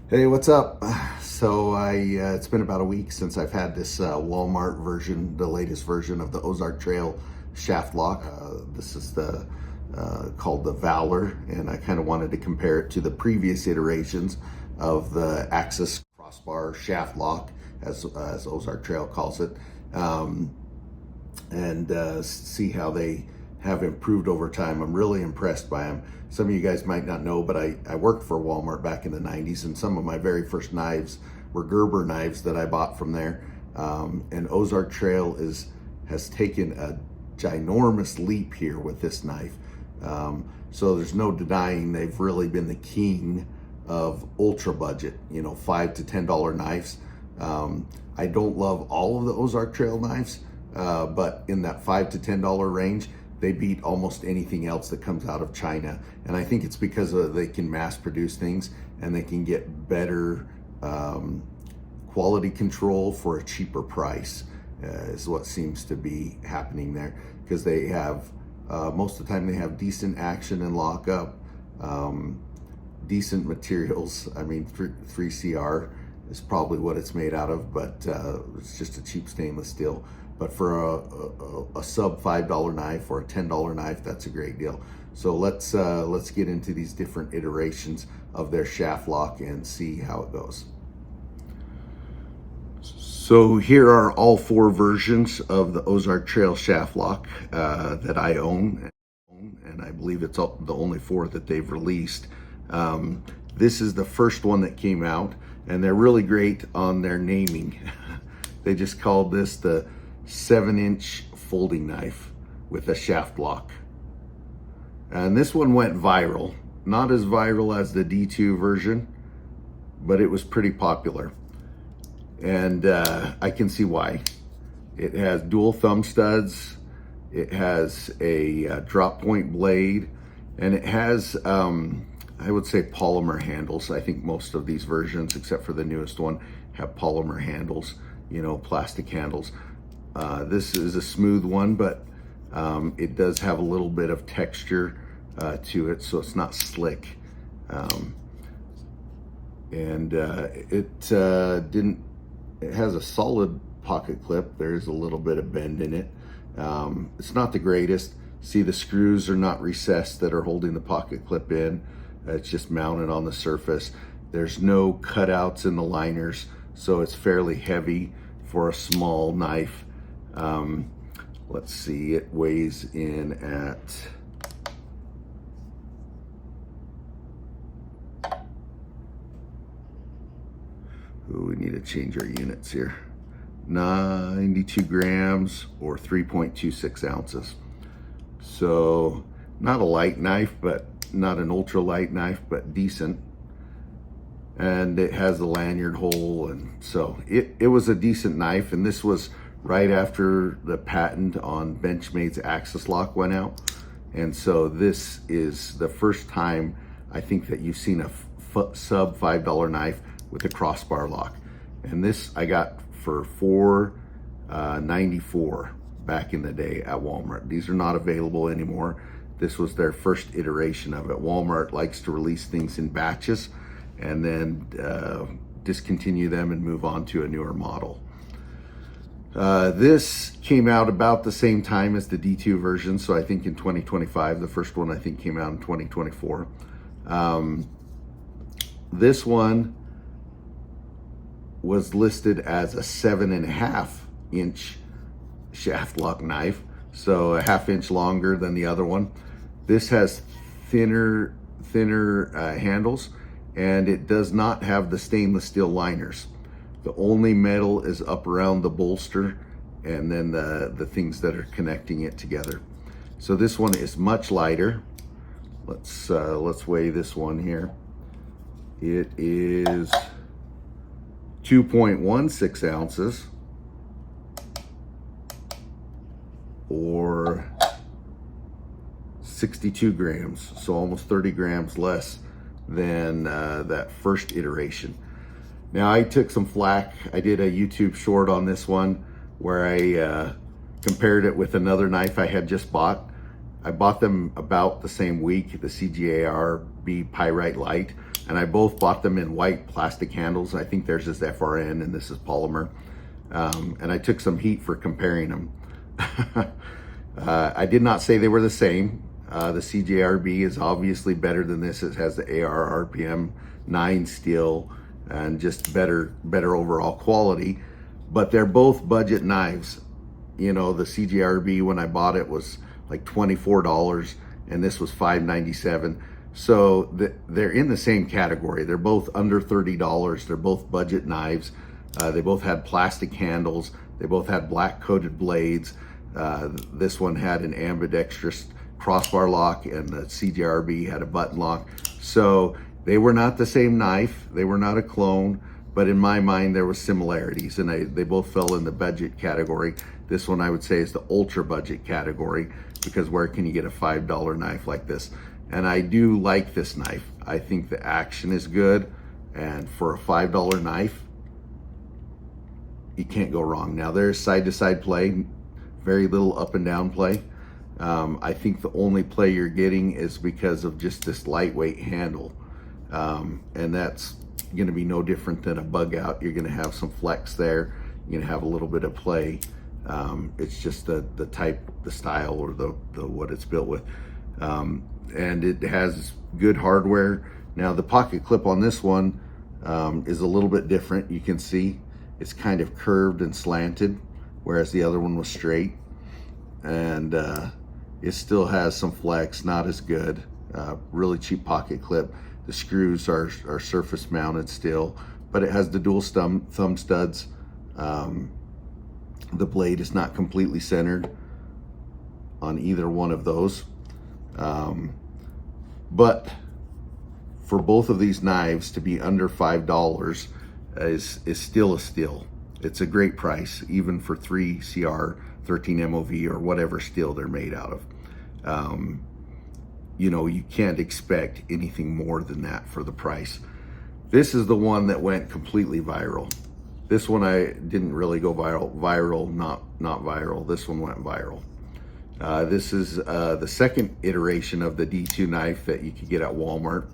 Hey, what's up? It's been about a week since I've had this Walmart version, the latest version of the Ozark Trail shaft lock. This is the called the Valor, and I kind of wanted to compare it to the previous iterations of the Axis Crossbar shaft lock, as Ozark Trail calls it, um, and see how they have improved over time. I'm really impressed by them. Some of you guys might not know, but I worked for Walmart back in the 90s, and some of my very first knives were Gerber knives that I bought from there. And Ozark Trail has taken a ginormous leap here with this knife. So there's no denying they've really been the king of ultra budget, $5 to $10 knives. I don't love all of the Ozark Trail knives, but in that $5 to $10 range, they beat almost anything else that comes out of China. And I think it's because they can mass produce things and they can get better quality control for a cheaper price, is what seems to be happening there. Because they have, most of the time, they have decent action and lockup, decent materials. I mean, 3CR is probably what it's made out of, but it's just a cheap stainless steel. But for a sub $5 knife or a $10 knife, that's a great deal. So let's get into these different iterations of their shaft lock and see how it goes. So here are all four versions of the Ozark Trail shaft lock that I own, and I believe it's the only four that they've released. This is the first one that came out, and they're really great on their naming. They just called this the 7-inch folding knife with a shaft lock. And this one went viral. Not as viral as the D2 version, but it was pretty popular. And I can see why. It has dual thumb studs, it has a drop point blade, and it has, I would say, polymer handles. I think most of these versions, except for the newest one, have polymer handles, plastic handles. This is a smooth one, but it does have a little bit of texture to it, so it's not slick. It has a solid pocket clip. There's a little bit of bend in it. It's not the greatest. See, the screws are not recessed that are holding the pocket clip in. It's just mounted on the surface. There's no cutouts in the liners, so it's fairly heavy for a small knife. Let's see, it weighs in at we need to change our units here. 92 grams or 3.26 ounces. So not a light knife, but not an ultra light knife, but decent. And it has a lanyard hole, and so it was a decent knife. And this was right after the patent on Benchmade's Axis lock went out. And so this is the first time I think that you've seen a sub $5 knife with a crossbar lock. And this I got for $4.94 back in the day at Walmart. These are not available anymore. This was their first iteration of it. Walmart likes to release things in batches and then discontinue them and move on to a newer model. This came out about the same time as the D2 version, so I think in 2025. The first one I think came out in 2024. This one was listed as a 7.5-inch shaft lock knife, so a half-inch longer than the other one. This has thinner handles, and it does not have the stainless steel liners. The only metal is up around the bolster and then the things that are connecting it together. So this one is much lighter. Let's weigh this one here. It is 2.16 ounces or 62 grams, so almost 30 grams less than that first iteration. Now, I took some flack. I did a YouTube short on this one where I compared it with another knife I had just bought. I bought them about the same week, the CGAR B Pyrite Light. and I both bought them in white plastic handles. I think theirs is FRN and this is polymer. And I took some heat for comparing them. I did not say they were the same. The CJRB is obviously better than this. It has the AR RPM 9 steel and just better overall quality. But they're both budget knives. You know, the CJRB when I bought it was like $24 and this was $5.97. So they're in the same category. They're both under $30. They're both budget knives. They both had plastic handles. They both had black coated blades. This one had an ambidextrous crossbar lock and the CJRB had a button lock. So they were not the same knife. They were not a clone, but in my mind there was similarities, and they both fell in the budget category. This one I would say is the ultra budget category, because where can you get a $5 knife like this? And I do like this knife. I think the action is good, and for a $5 knife, you can't go wrong. Now there's side-to-side play, very little up and down play. I think the only play you're getting is because of just this lightweight handle. And that's gonna be no different than a bug out. You're gonna have some flex there. You're gonna have a little bit of play. It's just the type, the style, or the what it's built with. And it has good hardware. Now the pocket clip on this one is a little bit different. You can see it's kind of curved and slanted, whereas the other one was straight. And it still has some flex, not as good. Really cheap pocket clip. The screws are surface mounted still, but it has the dual thumb studs. The blade is not completely centered on either one of those. But for both of these knives to be under $5 is still a steal. It's a great price, even for 3 CR 13 MOV or whatever steel they're made out of. You know, you can't expect anything more than that for the price. This is the one that went completely viral. This one I didn't really go viral, not viral. This one went viral. This is the second iteration of the D2 knife that you could get at Walmart.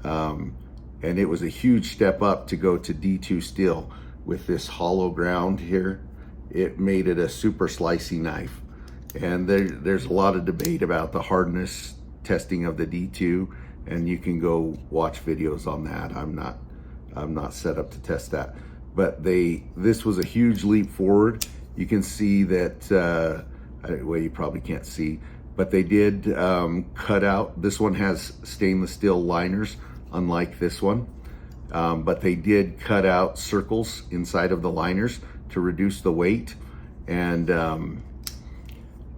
And it was a huge step up to go to D2 steel with this hollow ground here. It made it a super slicey knife. And there's a lot of debate about the hardness testing of the D2, and you can go watch videos on that. I'm not set up to test that. But this was a huge leap forward. You can see that, well, you probably can't see, but they did cut out. This one has stainless steel liners, unlike this one. But they did cut out circles inside of the liners to reduce the weight. And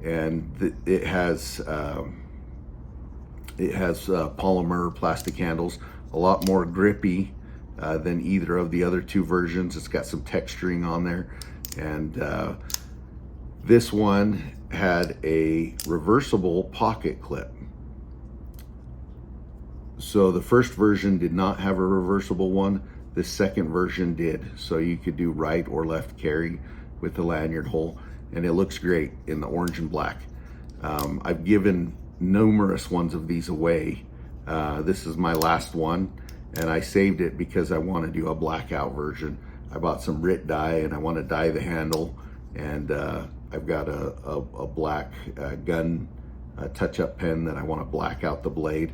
it has polymer plastic handles, a lot more grippy than either of the other two versions. It's got some texturing on there. And this one had a reversible pocket clip. So the first version did not have a reversible one. The second version did. So you could do right or left carry with the lanyard hole. And it looks great in the orange and black. I've given numerous ones of these away. This is my last one, and I saved it because I want to do a blackout version. I bought some RIT dye and I want to dye the handle, and I've got a black gun touch-up pen that I want to black out the blade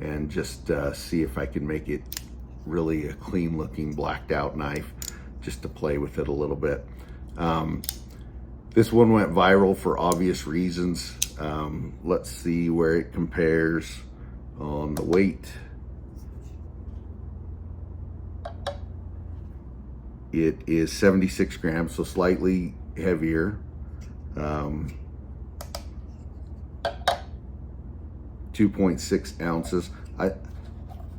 and just see if I can make it really a clean looking blacked out knife, just to play with it a little bit. This one went viral for obvious reasons. Let's see where it compares on the weight. It is 76 grams, so slightly heavier. 2.6 ounces.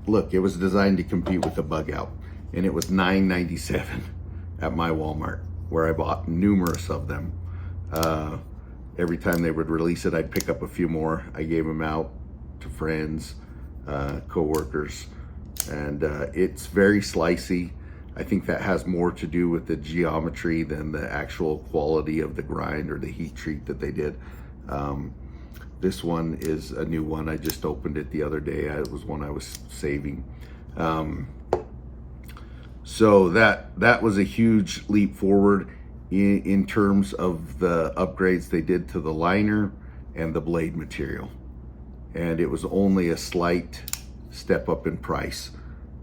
Look, it was designed to compete with the bug out, and it was $9.97 at my Walmart, where I bought numerous of them. Every time they would release it, I'd pick up a few more. I gave them out to friends, co-workers, and it's very slicey. I think that has more to do with the geometry than the actual quality of the grind or the heat treat that they did. This one is a new one. I just opened it the other day. It was one I was saving. So that was a huge leap forward in terms of the upgrades they did to the liner and the blade material. And it was only a slight step up in price.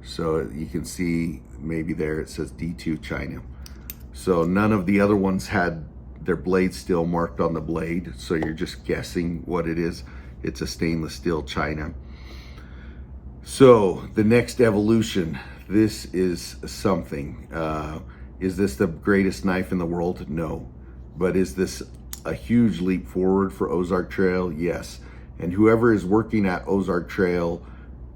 So you can see maybe there it says D2 China. So none of the other ones had their blade still marked on the blade. So you're just guessing what it is. It's a stainless steel China. So the next evolution, this is something. Is this the greatest knife in the world? No. But is this a huge leap forward for Ozark Trail? Yes. And whoever is working at Ozark Trail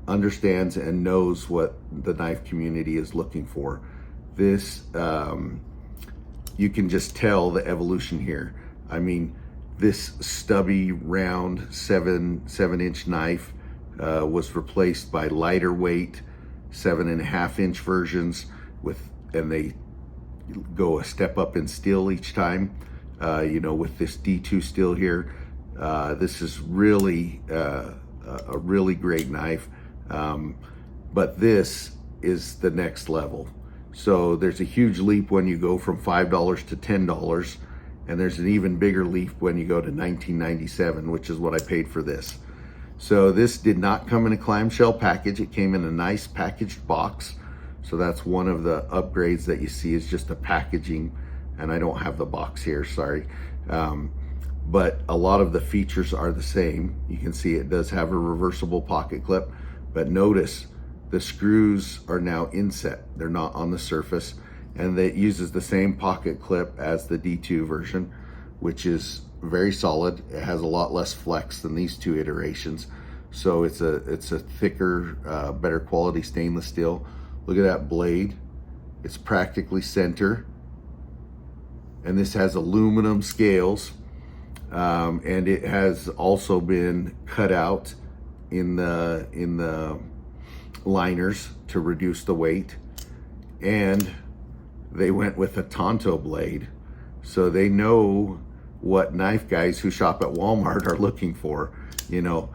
understands and knows what the knife community is looking for. This, you can just tell the evolution here. I mean, this stubby, round 7-inch knife was replaced by lighter weight 7.5-inch versions and they go a step up in steel each time. With this D2 steel here, this is really a really great knife. But this is the next level. So there's a huge leap when you go from $5 to $10, and there's an even bigger leap when you go to $19.97, which is what I paid for this. So this did not come in a clamshell package. It came in a nice packaged box. So that's one of the upgrades that you see, is just the packaging, and I don't have the box here, sorry. But a lot of the features are the same. You can see it does have a reversible pocket clip, but notice the screws are now inset. They're not on the surface, and it uses the same pocket clip as the D2 version, which is very solid. It has a lot less flex than these two iterations. So it's a thicker, better quality stainless steel. Look at that blade. It's practically center. And this has aluminum scales. And it has also been cut out in the liners to reduce the weight. And they went with a Tanto Blade. So they know what knife guys who shop at Walmart are looking for. They know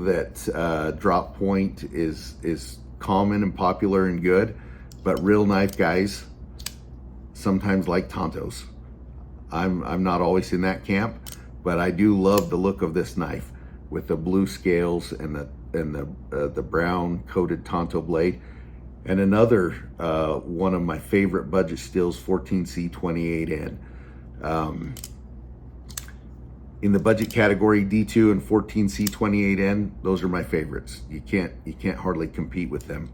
that drop point is common and popular and good, but real knife guys sometimes like Tantos. I'm not always in that camp, but I do love the look of this knife with the blue scales and the brown coated Tanto blade. And another one of my favorite budget steels, 14C28N. In the budget category, D2 and 14C28N, those are my favorites. You can't hardly compete with them.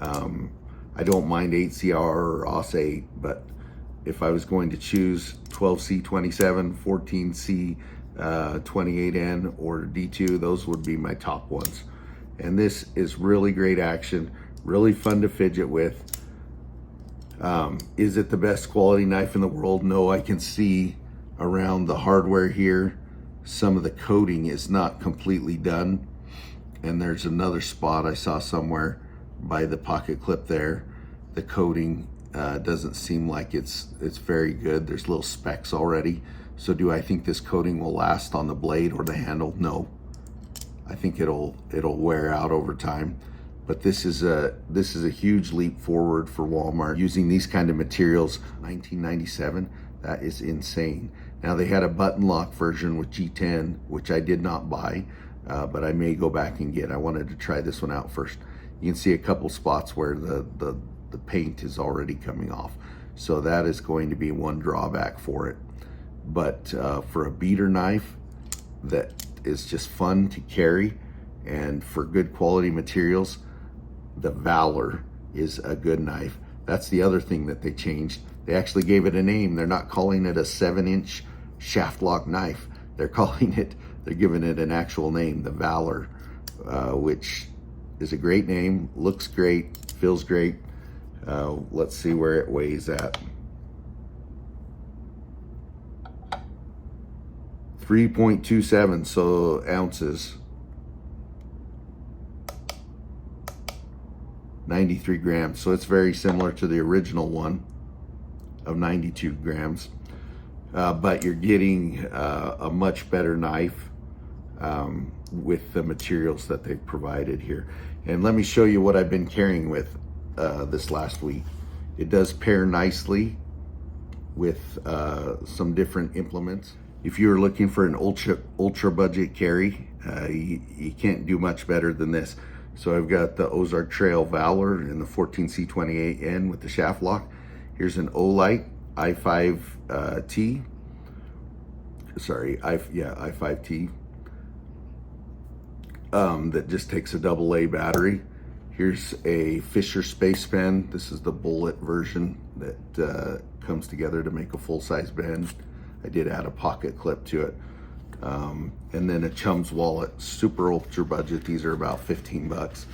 I don't mind 8CR or OS 8, but if I was going to choose 12C27, 14C28N, or D2, those would be my top ones. And this is really great action, really fun to fidget with. Is it the best quality knife in the world? No. I can see around the hardware here, some of the coating is not completely done. And there's another spot I saw somewhere by the pocket clip there. The coating doesn't seem like it's very good. There's little specks already. So do I think this coating will last on the blade or the handle? No. I think it'll wear out over time. But this is a huge leap forward for Walmart using these kind of materials. 1997, that is insane. Now they had a button lock version with G10, which I did not buy, but I may go back and get. I wanted to try this one out first. You can see a couple spots where the paint is already coming off. So that is going to be one drawback for it. But for a beater knife that is just fun to carry and for good quality materials, the Valor is a good knife. That's the other thing that they changed. They actually gave it a name. They're not calling it a 7-inch shaft lock knife. They're giving it an actual name, the Valor, which is a great name, looks great, feels great. Let's see where it weighs at. 3.27 so ounces. 93 grams, so it's very similar to the original one of 92 grams, but you're getting a much better knife with the materials that they've provided here. And let me show you what I've been carrying with this last week. It does pair nicely with some different implements. If you're looking for an ultra budget carry, you can't do much better than this. So I've got the Ozark Trail Valor and the 14C28N with the shaft lock. Here's an Olight i5T. i5T. That just takes a AA battery. Here's a Fisher Space Pen. This is the bullet version that comes together to make a full-size pen. I did add a pocket clip to it. And then a Chum's wallet, super ultra budget. These are about 15 bucks.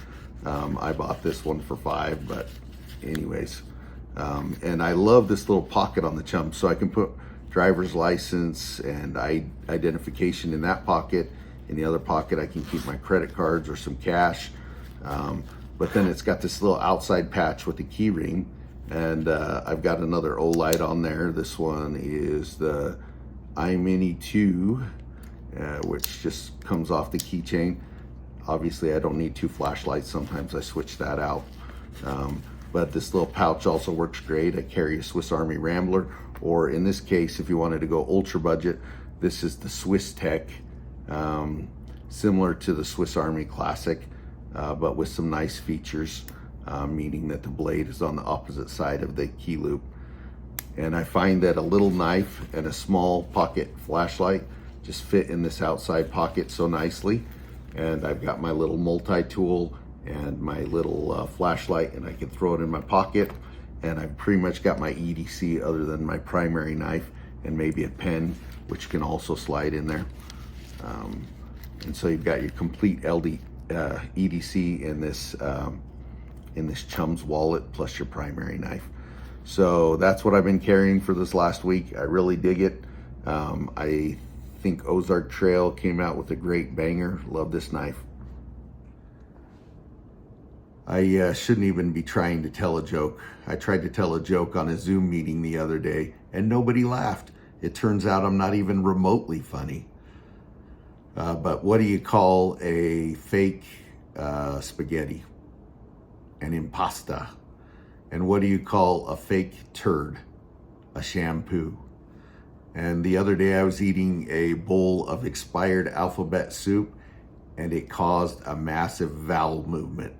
I bought this one for $5, but anyways. And I love this little pocket on the Chum, so I can put driver's license and identification in that pocket. In the other pocket, I can keep my credit cards or some cash. But then it's got this little outside patch with a key ring. And I've got another Olight on there. This one is the iMini 2, which just comes off the keychain. Obviously, I don't need 2 flashlights. Sometimes I switch that out. But this little pouch also works great. I carry a Swiss Army Rambler, or in this case, if you wanted to go ultra budget, this is the Swiss Tech, similar to the Swiss Army Classic, but with some nice features, meaning that the blade is on the opposite side of the key loop. And I find that a little knife and a small pocket flashlight just fit in this outside pocket so nicely. And I've got my little multi-tool and my little flashlight, and I can throw it in my pocket. And I've pretty much got my EDC other than my primary knife and maybe a pen, which can also slide in there. And so you've got your complete EDC in this Chum's wallet plus your primary knife. So that's what I've been carrying for this last week. I really dig it. I think Ozark Trail came out with a great banger. Love this knife. I shouldn't even be trying to tell a joke. I tried to tell a joke on a Zoom meeting the other day and nobody laughed. It turns out I'm not even remotely funny. But what do you call a fake spaghetti? An impasta. And what do you call a fake turd? A shampoo. And the other day I was eating a bowl of expired alphabet soup and it caused a massive bowel movement.